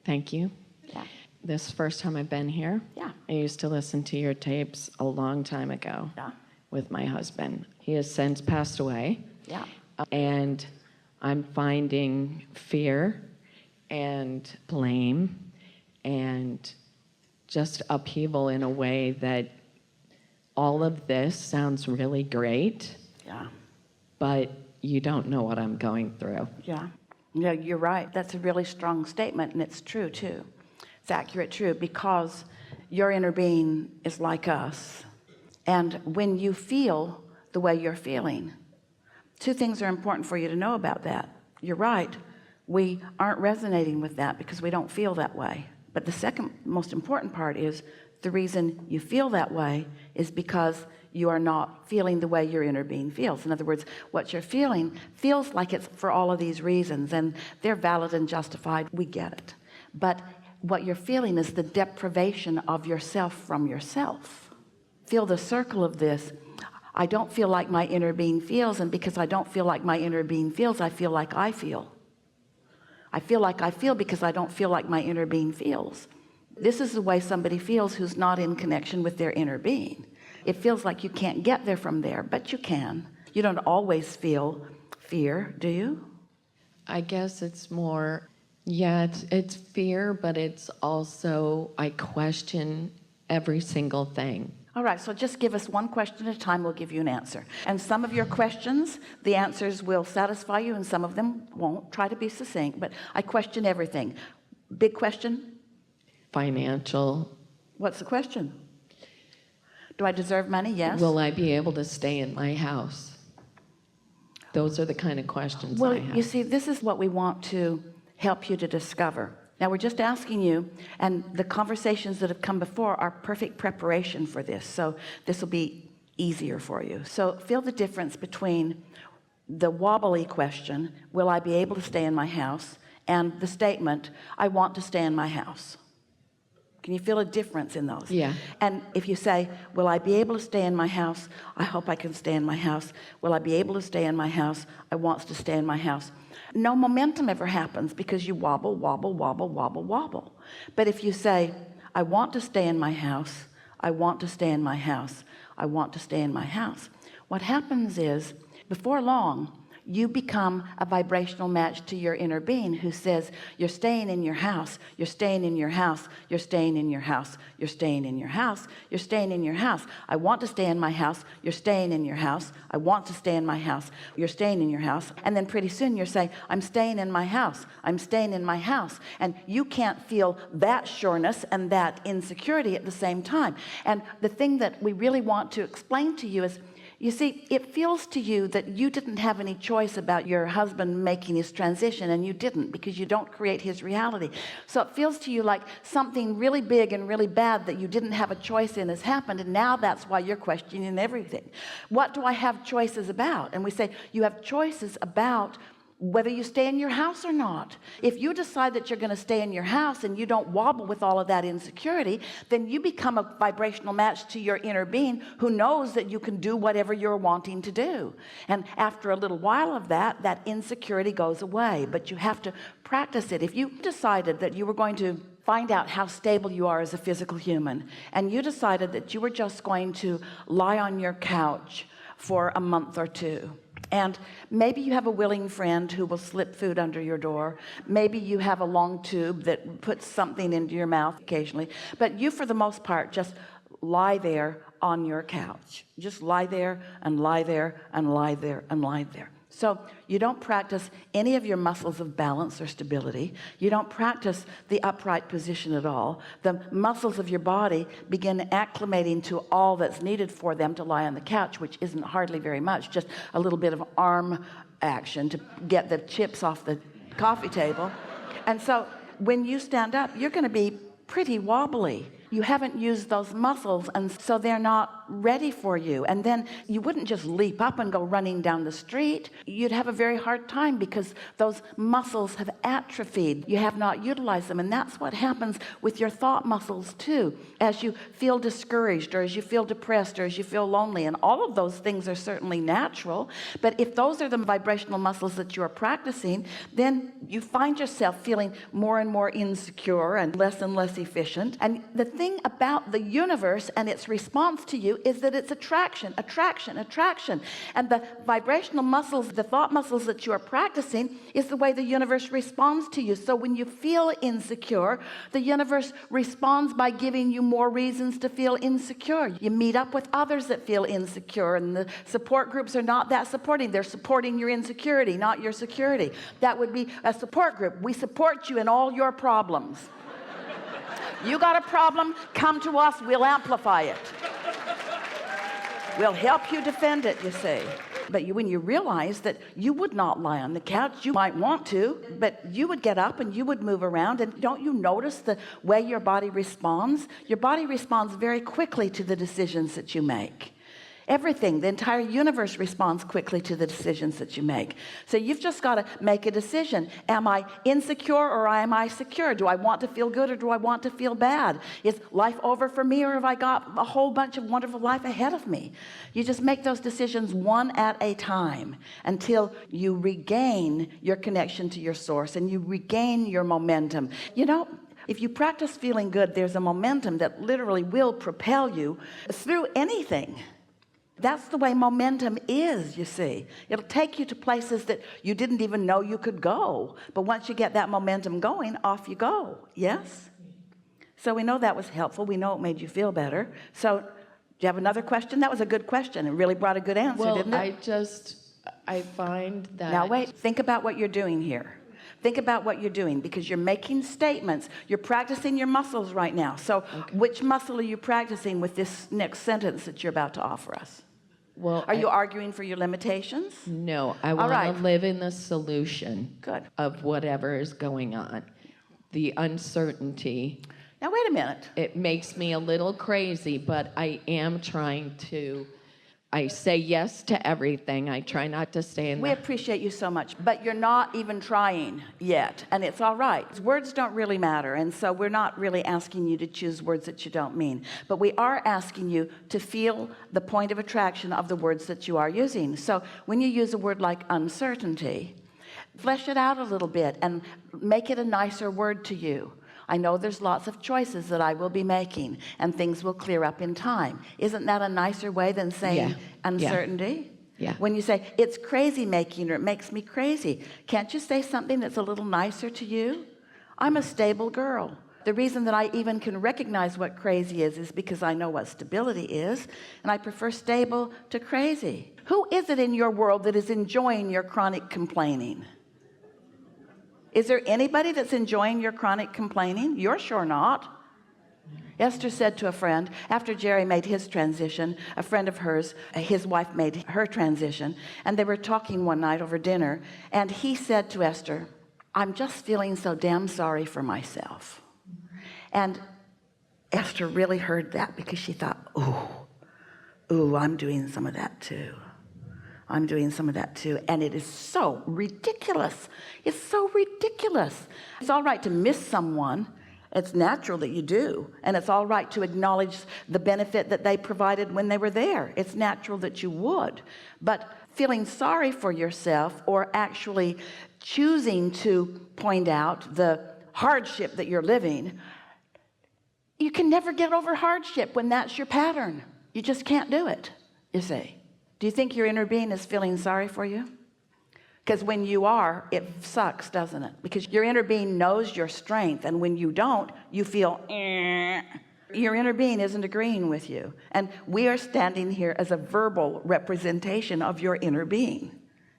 Thank you. Yeah. This first time I've been here. Yeah. I used to listen to your tapes a long time ago. Yeah. With my husband. He has since passed away. Yeah. And I'm finding fear and blame and just upheaval in a way that all of this sounds really great. Yeah. But you don't know what I'm going through. Yeah. Yeah, you're right. That's a really strong statement, and it's true too. It's accurate, true, because your inner being is like us. And when you feel the way you're feeling, two things are important for you to know about that. You're right. We aren't resonating with that because we don't feel that way. But the second most important part is the reason you feel that way is because you are not feeling the way your inner being feels. In other words, what you're feeling feels like it's for all of these reasons, and they're valid and justified. We get it. But what you're feeling is the deprivation of yourself from yourself. Feel the circle of this. I don't feel like my inner being feels, and because I don't feel like my inner being feels, I feel like I feel. I feel like I feel because I don't feel like my inner being feels. This is the way somebody feels who's not in connection with their inner being. It feels like you can't get there from there, but you can. You don't always feel fear, do you? I guess it's more, yeah, it's fear, but it's also, I question every single thing. All right, so just give us one question at a time. We'll give you an answer. And some of your questions, the answers will satisfy you, and some of them won't. Try to be succinct, but I question everything. Big question? Financial. What's the question? Do I deserve money? Yes. Will I be able to stay in my house? Those are the kind of questions I have. Well, you see, this is what we want to help you to discover. Now, we're just asking you, and the conversations that have come before are perfect preparation for this, so this will be easier for you. So feel the difference between the wobbly question, will I be able to stay in my house, and the statement, I want to stay in my house. Can you feel a difference in those? Yeah. And if you say, will I be able to stay in my house? I hope I can stay in my house. Will I be able to stay in my house? I want to stay in my house. No momentum ever happens because you wobble, wobble, wobble, wobble, wobble. But if you say, I want to stay in my house. I want to stay in my house. I want to stay in my house. What happens is, before long, you become a vibrational match to your inner being who says, you're staying in your house, you're staying in your house, you're staying in your house, you're staying in your house, you're staying in your house. I want to stay in my house, you're staying in your house. I want to stay in my house, you're staying in your house. And then pretty soon you're saying, I'm staying in my house, I'm staying in my house. And you can't feel that sureness and that insecurity at the same time. And the thing that we really want to explain to you is, you see, it feels to you that you didn't have any choice about your husband making his transition, and you didn't, because you don't create his reality. So it feels to you like something really big and really bad that you didn't have a choice in has happened, and now that's why you're questioning everything. What do I have choices about? And we say, you have choices about whether you stay in your house or not. If you decide that you're going to stay in your house and you don't wobble with all of that insecurity, then you become a vibrational match to your inner being who knows that you can do whatever you're wanting to do. And after a little while of that, that insecurity goes away, but you have to practice it. If you decided that you were going to find out how stable you are as a physical human, and you decided that you were just going to lie on your couch for a month or two, and maybe you have a willing friend who will slip food under your door. Maybe you have a long tube that puts something into your mouth occasionally. But you, for the most part, just lie there on your couch. Just lie there and lie there and lie there and lie there. So you don't practice any of your muscles of balance or stability. You don't practice the upright position at all. The muscles of your body begin acclimating to all that's needed for them to lie on the couch, which isn't hardly very much, just a little bit of arm action to get the chips off the coffee table. And so when you stand up, you're going to be pretty wobbly. You haven't used those muscles, and so they're not ready for you. And then you wouldn't just leap up and go running down the street. You'd have a very hard time because those muscles have atrophied. You have not utilized them. And that's what happens with your thought muscles too. As you feel discouraged, or as you feel depressed, or as you feel lonely, and all of those things are certainly natural. But if those are the vibrational muscles that you are practicing, then you find yourself feeling more and more insecure and less efficient. And the thing about the universe and its response to you is that it's attraction. And the vibrational muscles, the thought muscles that you are practicing, is the way the universe responds to you. So when you feel insecure, the universe responds by giving you more reasons to feel insecure. You meet up with others that feel insecure, and the support groups are not that supporting. They're supporting your insecurity, not your security. That would be a support group. We support you in all your problems. You got a problem, come to us, we'll amplify it. We'll help you defend it, you see. But when you realize that you would not lie on the couch, you might want to, but you would get up and you would move around. And don't you notice the way your body responds? Your body responds very quickly to the decisions that you make. Everything, the entire universe responds quickly to the decisions that you make. So you've just got to make a decision. Am I insecure or am I secure? Do I want to feel good or do I want to feel bad? Is life over for me, or have I got a whole bunch of wonderful life ahead of me? You just make those decisions one at a time until you regain your connection to your source and you regain your momentum. You know, if you practice feeling good, there's a momentum that literally will propel you through anything. That's the way momentum is, you see. It'll take you to places that you didn't even know you could go. But once you get that momentum going, off you go. Yes? So we know that was helpful. We know it made you feel better. So do you have another question? That was a good question. It really brought a good answer, didn't it? I find that... Now wait, think about what you're doing here. Think about what you're doing, because you're making statements. You're practicing your muscles right now. So which muscle are you practicing with this next sentence that you're about to offer us? Well, are you arguing for your limitations? No, I want to live in the solution of whatever is going on. The uncertainty. Now, wait a minute. It makes me a little crazy, but I am trying to... I say yes to everything. I try not to stay in We appreciate you so much, but you're not even trying yet, and it's all right. Words don't really matter, and so we're not really asking you to choose words that you don't mean, but we are asking you to feel the point of attraction of the words that you are using. So when you use a word like uncertainty, flesh it out a little bit and make it a nicer word to you. I know there's lots of choices that I will be making, and things will clear up in time. Isn't that a nicer way than saying uncertainty? Yeah. When you say, it's crazy making, or it makes me crazy, can't you say something that's a little nicer to you? I'm a stable girl. The reason that I even can recognize what crazy is because I know what stability is, and I prefer stable to crazy. Who is it in your world that is enjoying your chronic complaining? Is there anybody that's enjoying your chronic complaining? You're sure not. Esther said to a friend, after Jerry made his transition, a friend of hers, his wife made her transition, and they were talking one night over dinner, and he said to Esther, I'm just feeling so damn sorry for myself. And Esther really heard that, because she thought, ooh, I'm doing some of that too. I'm doing some of that too. And it is so ridiculous. It's so ridiculous. It's all right to miss someone. It's natural that you do. And it's all right to acknowledge the benefit that they provided when they were there. It's natural that you would. But feeling sorry for yourself, or actually choosing to point out the hardship that you're living, you can never get over hardship when that's your pattern. You just can't do it, you see. Do you think your inner being is feeling sorry for you? Because when you are, it sucks, doesn't it? Because your inner being knows your strength, and when you don't, you feel, your inner being isn't agreeing with you. And we are standing here as a verbal representation of your inner being,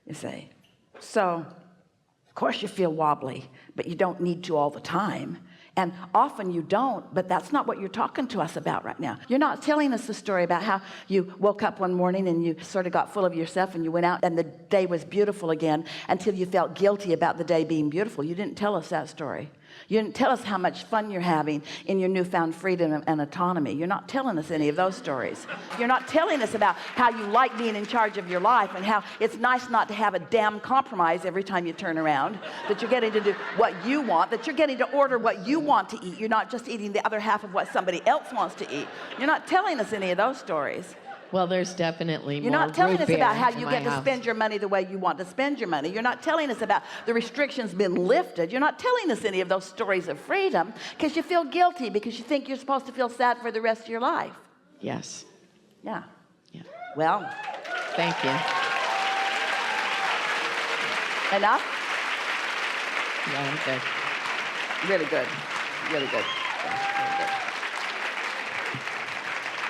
you see. So, of course you feel wobbly, but you don't need to all the time. And often you don't, but that's not what you're talking to us about right now. You're not telling us the story about how you woke up one morning and you sort of got full of yourself and you went out and the day was beautiful again until you felt guilty about the day being beautiful. You didn't tell us that story. You didn't tell us how much fun you're having in your newfound freedom and autonomy. You're not telling us any of those stories. You're not telling us about how you like being in charge of your life and how it's nice not to have a damn compromise every time you turn around, that you're getting to do what you want, that you're getting to order what you want to eat. You're not just eating the other half of what somebody else wants to eat. You're not telling us any of those stories. Well, there's definitely You're more not telling root us beer about how in you my get to house. spend your money the way you want to spend your money. You're not telling us about the restrictions being lifted. You're not telling us any of those stories of freedom because you feel guilty because you think you're supposed to feel sad for the rest of your life. Yes. Yeah. Yeah. Well, Thank you. enough? Yeah, I'm good. Really good. Really good. Yeah, really good.